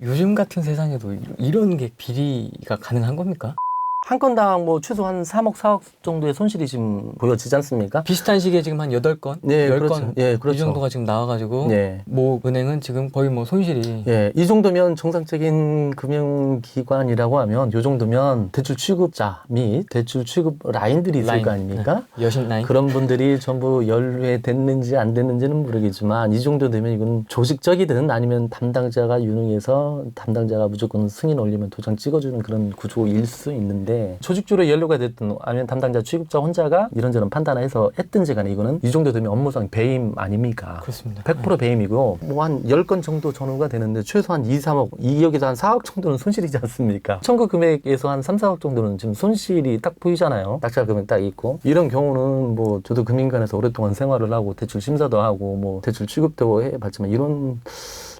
요즘 같은 세상에도 이런 게 비리가 가능한 겁니까? 한 건당 뭐 최소 한 3억, 4억 정도의 손실이 지금 보여지지 않습니까? 비슷한 시기에 지금 한 8건? 네, 10건? 그렇죠. 예, 그렇죠. 이 정도가 지금 나와가지고 네. 모 은행은 지금 거의 뭐 손실이 예, 이 정도면 정상적인 금융기관이라고 하면 이 정도면 대출 취급자 및 대출 취급 라인들이 있을 거 아닙니까? 네. 여신 라인? 그런 분들이 전부 연루됐는지 안 됐는지는 모르겠지만 이 정도 되면 이건 조직적이든 아니면 담당자가 유능해서 담당자가 무조건 승인 올리면 도장 찍어주는 그런 구조일 수 있는데 조직적으로 연루가 됐든 아니면 담당자 취급자 혼자가 이런저런 판단을 해서 했든지 간에 이거는 이 정도 되면 업무상 배임 아닙니까? 그렇습니다. 100% 배임이고 뭐 한 10건 정도 전후가 되는데 최소한 2, 3억, 2억에서 한 4억 정도는 손실이지 않습니까? 청구 금액에서 한 3, 4억 정도는 지금 손실이 딱 보이잖아요. 낙찰 금액 딱 있고 이런 경우는 뭐 저도 금융기관에서 오랫동안 생활을 하고 대출 심사도 하고 뭐 대출 취급도 해봤지만 이런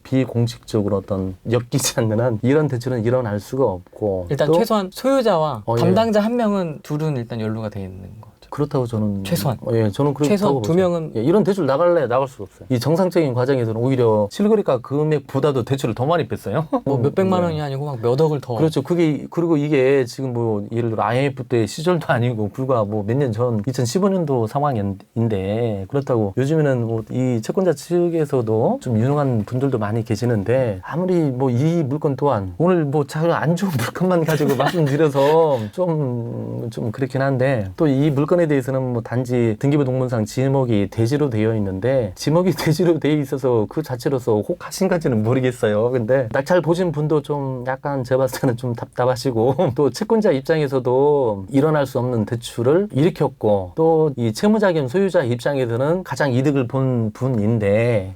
비공식적으로 어떤 엮이지 않는 한 이런 대출은 일어날 수가 없고 일단 또 최소한 소유자와 예. 담당자 한 명은 둘은 일단 연루가 되어 있는 거죠. 그렇다고 저는 최소한. 예, 저는 그렇다고 최소한 보죠. 2명은 예, 이런 대출 나갈래 나갈 수가 없어요. 이 정상적인 과정에서는 오히려 실거래가 금액보다도 대출을 더 많이 뺐어요. 뭐 몇백만 네. 원이 아니고 막 몇 억을 더. 그렇죠. 그게 그리고 이게 지금 뭐 예를 들어 IMF 때 시절도 아니고 불과 뭐 몇 년 전 2015년도 상황인데 그렇다고 요즘에는 뭐 이 채권자 측에서도 좀 유능한 분들도 많이 계시는데 아무리 뭐 이 물건 또한 오늘 뭐 잘 안 좋은 물건만 가지고 말씀드려서 좀 그렇긴 한데 또 이 물건에 대해서는 뭐 단지 등기부 동문상 지목이 대지로 되어 있는데 지목이 대지로 되어 있어서 그 자체로서 혹하신가지는 모르겠어요. 근데 낙찰 보신 분도 좀 약간 제가 봤을 때는 좀 답답하시고 또 채권자 입장에서도 일어날 수 없는 대출을 일으켰고 또 이 채무자 겸 소유자 입장에서는 가장 이득을 본 분인데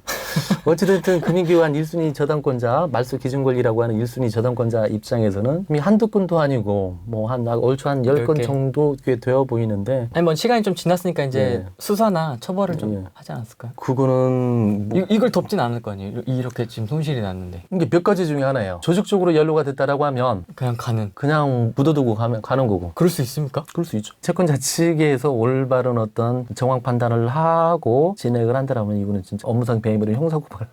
어찌됐든 금융기관 1순위 저당권자 말소 기준권리라고 하는 1순위 저당권자 입장에서는 이미 한두 건도 아니고 뭐 한 얼추 한 10건 10개. 정도 꽤 되어 보이는데 아니 뭐 시간이 좀 지났으니까 이제 예. 수사나 처벌을 좀 예. 하지 않았을까요? 그거는 뭐 이걸 덮진 않을 거 아니에요. 이렇게 지금 손실이 났는데 이게 몇 가지 중에 하나예요. 조직적으로 연루가 됐다라고 하면 그냥 가는. 그냥 묻어두고 가는 거고. 그럴 수 있습니까? 그럴 수 있죠. 채권자 측에서 올바른 어떤 정황 판단을 하고 진행을 한다라면 이거는 진짜 업무상 배임으로 형사고발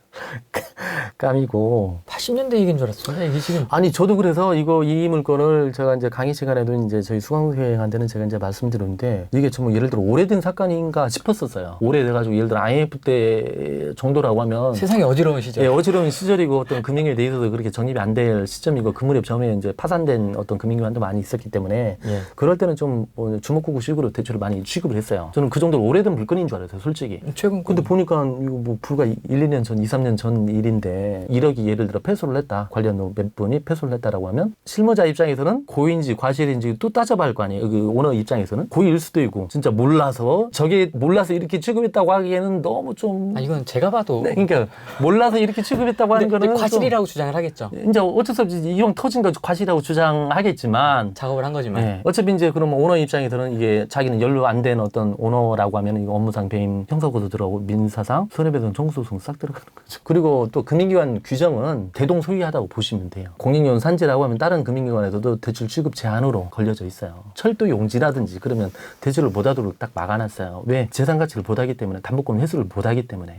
감이고. 80년대 얘기인 줄 알았습니다. 이게 지금 아니 저도 그래서 이 물건을 제가 이제 강의 시간에도 이제 저희 수강생한테는 제가 이제 말씀드렸는데 이게 정말 예를 들어 오래된 사건인가 싶었었어요. 오래돼가지고 예를 들어 IMF 때 정도라고 하면 세상이 어지러운 시절. 예, 어지러운 시절이고 어떤 금융에 대해서도 그렇게 정립이 안 될 시점이고 그 무렵 전에 이제 파산된 어떤 금융기관도 많이 있었기 때문에 예. 그럴 때는 좀 주먹구구식으로 대출을 많이 취급을 했어요. 저는 그 정도로 오래된 물건인 줄 알았어요, 솔직히. 최근 근데 보니까 이거 뭐 불과 1, 2년 전, 2, 3년 전 일인데 1억이 예를 들어 패소를 했다. 관련 몇 분이 패소를 했다라고 하면 실무자 입장에서는 고의인지 과실인지 또 따져봐야 할 거 아니에요. 그 오너 입장에서는 고의일 수도 있고 진짜 몰라서 저게 몰라서 이렇게 취급했다고 하기에는 너무 좀 아 이건 제가 봐도 네, 그러니까 몰라서 이렇게 취급했다고 하는 근데 거는 과실이라고 주장을 하겠죠. 이제 어쩔 수 없이 이왕 터진 거 과실이라고 주장하겠지만 작업을 한 거지만 네. 어차피 이제 그러면 오너 입장에서는 이게 자기는 연루 안 된 어떤 오너라고 하면 이거 업무상 배임 형사고소 들어가고 민사상 손해배상 청구소송 싹 들어가는 거죠. 그리고 또 금융기관 규정은 대동소이하다고 보시면 돼요. 공익용 산지라고 하면 다른 금융기관에서도 대출 취급 제한으로 걸려져 있어요. 철도 용지라든지 그러면 대출을 못하도록 딱 막아놨어요. 왜? 재산 가치를 못하기 때문에 담보권 회수를 못하기 때문에.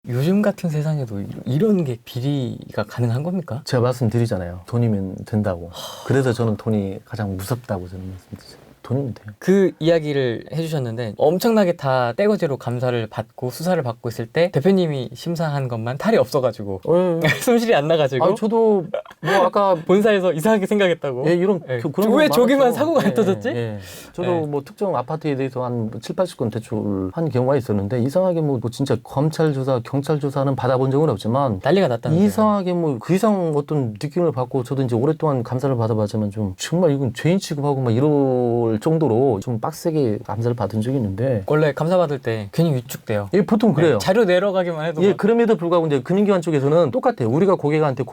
요즘 같은 세상에도 이런 게 비리가 가능한 겁니까? 제가 말씀드리잖아요. 돈이면 된다고. 그래서 저는 돈이 가장 무섭다고 저는 말씀드리죠. 돈이면 돼요. 그 이야기를 해주셨는데 엄청나게 다 떼거지로 감사를 받고 수사를 받고 있을 때 대표님이 심사한 것만 탈이 없어가지고 손실이 안 나가지고 아, 저도 뭐 아까 본사에서 이상하게 생각했다고. 예, 이런 예. 그런 왜 거 저기만 많았죠. 사고가 안 터졌지? 예. 저도 예. 뭐 특정 아파트에 대해서 한 7, 80건 대출한 경우가 있었는데 이상하게 뭐 진짜 검찰 조사, 경찰 조사는 받아본 적은 없지만 난리가 났다는 이상하게 뭐 그 이상 어떤 느낌을 받고 저도 이제 오랫동안 감사를 받아봤지만 좀 정말 이건 죄인 취급하고 막 이럴 정도로 좀 빡세게 감사를 받은 적이 있는데 원래 감사 받을 때 괜히 위축돼요. 예, 보통 그래요. 자료 내려가기만 해도 예, 막 그럼에도 불구하고 이제 금융기관 쪽에서는 똑같아요. 우리가 고객한테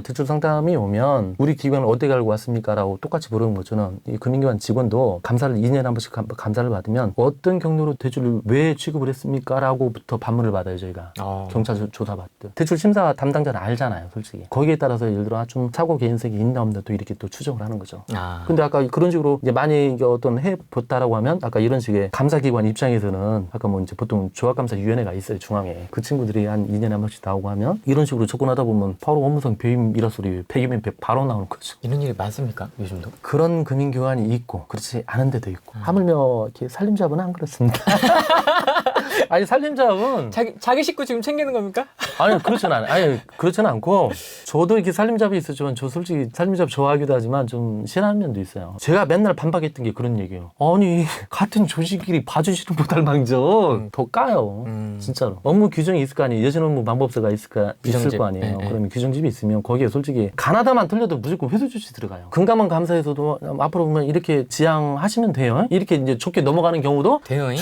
대출 상담이 오면 우리 기관을 어떻게 알고 왔습니까? 라고 똑같이 물어보는 것처럼 이 금융기관 직원도 감사를 2년에 한 번씩 감사를 받으면 어떤 경로로 대출을 왜 취급을 했습니까? 라고부터 반문을 받아요, 저희가. 경찰 조사 받듯. 대출 심사 담당자는 알잖아요, 솔직히. 거기에 따라서 예를 들어 좀 사고 개인색이 있나 없나 또 이렇게 또 추정을 하는 거죠. 근데 아까 그런 식으로 이제 많이 이게 어떤 해봤다라고 하면 아까 이런 식의 감사기관 입장에서는 아까 뭐 이제 보통 조합감사위원회가 있어요, 중앙에. 그 친구들이 한 2년에 한 번씩 나오고 하면 이런 식으로 접근하다 보면 바로 업무상 배임이라 소리, 폐기면 바로 나오는 거죠. 이런 일이 많습니까? 요즘도? 그런 금융기관이 있고 그렇지 않은 데도 있고 하물며 이렇게 살림잡은 안 그렇습니다. 아니 살림잡은 자기 식구 지금 챙기는 겁니까? 아니 그렇지는 않고 저도 이렇게 살림잡이 있었지만 저 솔직히 살림잡 좋아하기도 하지만 좀 싫어하는 면도 있어요. 제가 맨날 반박했던 게 그런 얘기예요. 아니 같은 조직끼리 봐주지는 못할 망정 더 까요. 진짜로. 업무 규정이 있을 거 아니에요. 예전 업무 방법서가 있을 규정집. 거 아니에요. 네, 그러면 규정집이 있으면 거기에 솔직히 가나다만 틀려도 무조건 회수 조치 들어가요. 금감원 감사에서도 앞으로 보면 이렇게 지향하시면 돼요. 이렇게 이제 좋게 넘어가는 경우도 대응이?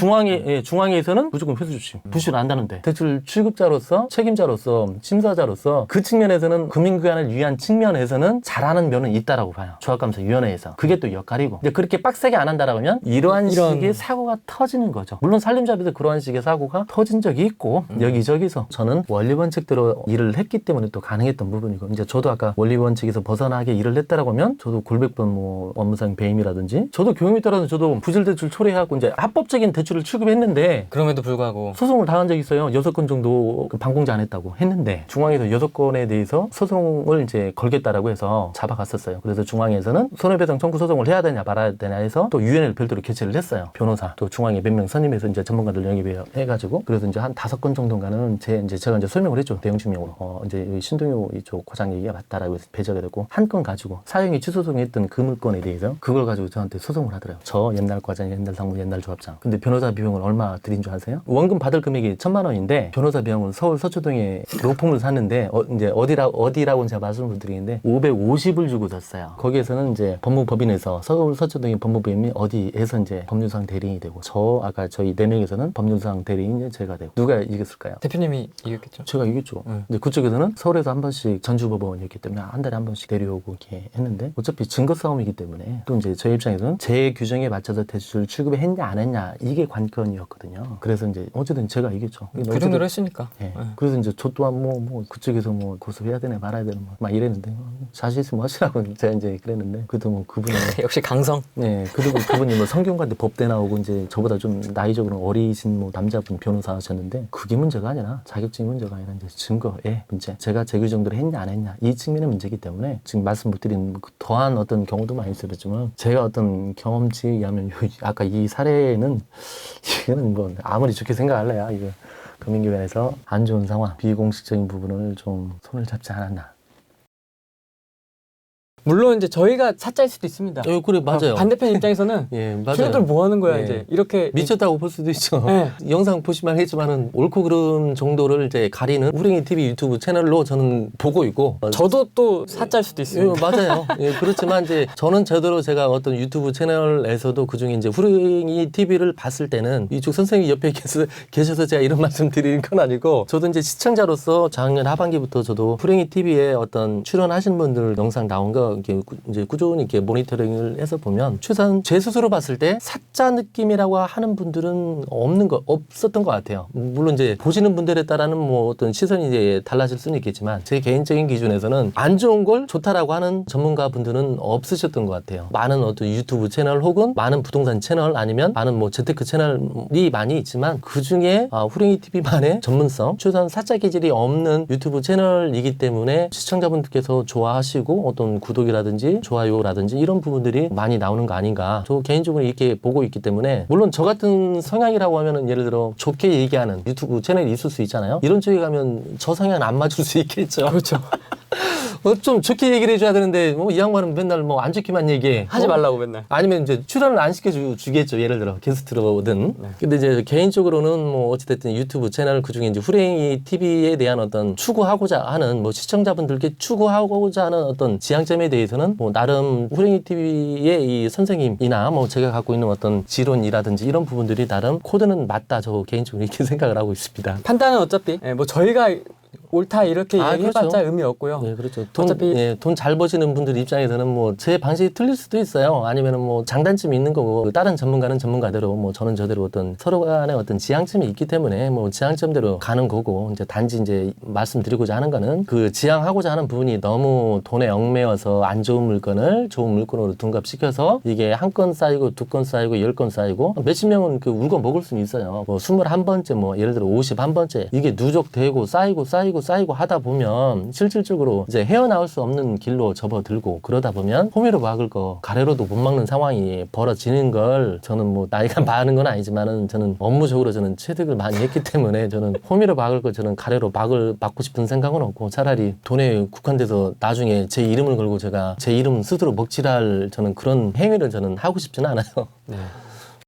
중앙에서는 무조건 회수 조치. 부실 안다는데 대출 출급자로서 책임자로서 심사자로서 그 측면에서는 금융기관을 위한 측면에서는 잘하는 면은 있다라고 봐요. 조합감사위원회에서. 그게 또 역할이고. 근데 그렇게 빡세게 안 한다라고 하면 이런 식의 사고가 터지는 거죠. 물론 살림잡이도 그러한 식의 사고가 터진 적이 있고 여기저기서 저는 원리원칙대로 일을 했기 때문에 또 가능했던 부분이고 이제 저도 아까 원리원칙에서 벗어나게 일을 했다라고 하면 저도 골백번 뭐 업무상 배임이라든지 저도 경험에 따라서 저도 부실대출 초래해갖고 이제 합법적인 대출을 취급했는데 그럼에도 불구하고 소송을 당한 적이 있어요. 6건 정도 그 방공제 안 했다고 했는데 중앙에서 6건에 대해서 소송을 이제 걸겠다라고 해서 잡아갔었어요. 그래서 중앙에서는 손해배상 청구 소송을 해야 되냐 말아야 되냐 해서 또 유엔을 별도로 개최를 했어요. 변호사 또 중앙에 몇 명 선임해서 이제 전문가들 영입해가지고 그래서 이제 한 5건 정도인가는 제가 이제 설명을 했죠. 대응 증명으로 이제 신동효 이쪽 과장 얘기가 맞다라고 해서 배제가 되고 한 건 가지고 사형이 취소송했던 그 물건에 대해서 그걸 가지고 저한테 소송을 하더라고요. 저 옛날 과장, 옛날 상무, 옛날 조합장. 근데 변호사 비용을 얼마 드린 줄 아세요? 원금 받을 금액이 1,000만 원인데 변호사 비용은 서울 서초동에 로펌을 샀는데 이제 어디라고는 제가 말씀을 드리는데 550을 주고 샀어요. 거기에서는 이제 법무법인에서 서울 서초동의 법무법인이 어디에서 이제 법률상 대리인이 되고 아까 저희 4명에서는 법률상 대리인이 제가 되고 누가 이겼을까요? 대표님이 이겼겠죠. 제가 이겼죠. 근데 그쪽에서는 서울에서 한 번씩 전주법원이었기 때문에 한 달에 한 번씩 내려오고 이렇게 했는데 어차피 증거 싸움이기 때문에 또 이제 저희 입장에서는 제 규정에 맞춰서 대출 출급을 했냐 안 했냐 이게 관건이었거든요. 그래서 이제 어쨌든 제가 이겼죠. 그 정도로 했으니까. 예. 그래서 이제 저 또한 뭐 그쪽에서 뭐 고소해야 되나 말아야 되나 막 이랬는데 자신 있으면 하시라고 제가 이제 그랬는데 그래도 뭐 그분은 역시 강성. 네, 그리고 그분이 뭐 성균관대 법대 나오고 이제 저보다 좀 나이적으로 어리신 뭐 남자분 변호사 하셨는데 그게 문제가 아니라 자격증이 문제가 아니라 이제 증거의 문제. 제가 제 규정대로 했냐 안 했냐 이 측면의 문제이기 때문에 지금 말씀 못 드린 더한 어떤 경우도 많이 있었지만 제가 어떤 경험치에 의하면 아까 이 사례는 이거는 뭐 아무리 좋게 생각할래야 이거 금융기관에서 안 좋은 상황, 비공식적인 부분을 좀 손을 잡지 않았나. 물론 이제 저희가 사짜일 수도 있습니다. 그래 맞아요. 반대편 입장에서는 예, 맞아요. 친구들 뭐 하는 거야 네. 이제 이렇게 미쳤다고 볼 수도 있죠. 네. 영상 보시면 알겠지만은 옳고 그름 정도를 이제 가리는 우랭이 TV 유튜브 채널로 저는 보고 있고. 저도 또 사짜일 수도 있습니다. 맞아요. 예, 그렇지만 이제 저는 저대로 제가 어떤 유튜브 채널에서도 그중에 이제 후랭이 TV를 봤을 때는 이쪽 선생님이 옆에 계셔서 제가 이런 말씀 드리는 건 아니고 저도 이제 시청자로서 작년 하반기부터 저도 후랭이 TV에 어떤 출연하신 분들 영상 나온 거 이렇게 이제 꾸준히 이렇게 모니터링을 해서 보면 최소한 제 스스로 봤을 때 사짜 느낌이라고 하는 분들은 없었던 것 같아요. 물론 이제 보시는 분들에 따라는 뭐 어떤 시선이 이제 달라질 수는 있겠지만 제 개인적인 기준에서는 안 좋은 걸 좋다라고 하는 전문가 분들은 없으셨던 것 같아요. 많은 어떤 유튜브 채널 혹은 많은 부동산 채널 아니면 많은 뭐 재테크 채널이 많이 있지만 그 중에 후랭이 TV만의 전문성, 최소한 사짜 기질이 없는 유튜브 채널이기 때문에 시청자분들께서 좋아하시고 어떤 구독이라든지 좋아요라든지 이런 부분들이 많이 나오는 거 아닌가. 저 개인적으로 이렇게 보고 있기 때문에 물론 저 같은 성향이라고 하면은 예를 들어 좋게 얘기하는 유튜브 채널이 있을 수 있잖아요. 이런 쪽에 가면 저 성향은 안 맞을 수 있겠죠. 그렇죠. 좀 좋게 얘기를 해줘야 되는데 이 양반은 맨날 뭐 안 좋게만 얘기해. 하지 말라고 맨날. 아니면 이제 출연을 안 시켜주겠죠. 예를 들어 게스트로 오든. 네. 근데 이제 개인적으로는 뭐 어찌됐든 유튜브 채널 그중에 이제 후랭이 TV에 대한 어떤 추구하고자 하는 뭐 시청자분들께 추구하고자 하는 어떤 지향점에 대해서는 뭐 나름 후랭이 TV의 이 선생님이나 뭐 제가 갖고 있는 어떤 지론이라든지 이런 부분들이 나름 코드는 맞다. 저 개인적으로 이렇게 생각을 하고 있습니다. 판단은 어차피 뭐 저희가 옳다 이렇게 얘기해봤자 그렇죠. 의미 없고요. 네, 그렇죠. 어차피 돈 잘 버시는 분들 입장에서는 뭐 제 방식이 틀릴 수도 있어요. 아니면은 뭐 장단점이 있는 거고 다른 전문가는 전문가대로 뭐 저는 저대로 어떤 서로 간의 어떤 지향점이 있기 때문에 뭐 지향점대로 가는 거고 이제 단지 이제 말씀드리고자 하는 거는 그 지향하고자 하는 부분이 너무 돈에 얽매여서 안 좋은 물건을 좋은 물건으로 둔갑시켜서 이게 한 건 쌓이고 두 건 쌓이고 10건 쌓이고 몇십 명은 그 울고 먹을 수는 있어요. 뭐 21번째 뭐 예를 들어 51번째 이게 누적되고 쌓이고 하다 보면 실질적으로 이제 헤어나올 수 없는 길로 접어들고 그러다 보면 호미로 막을 거 가래로도 못 막는 상황이 벌어지는 걸 저는 뭐 나이가 많은 건 아니지만은 저는 업무적으로 저는 취득을 많이 했기 때문에 저는 호미로 막을 거 저는 가래로 막고 싶은 생각은 없고 차라리 돈에 국한돼서 나중에 제 이름을 걸고 제가 제 이름 스스로 먹칠할 저는 그런 행위를 저는 하고 싶지는 않아요. 네.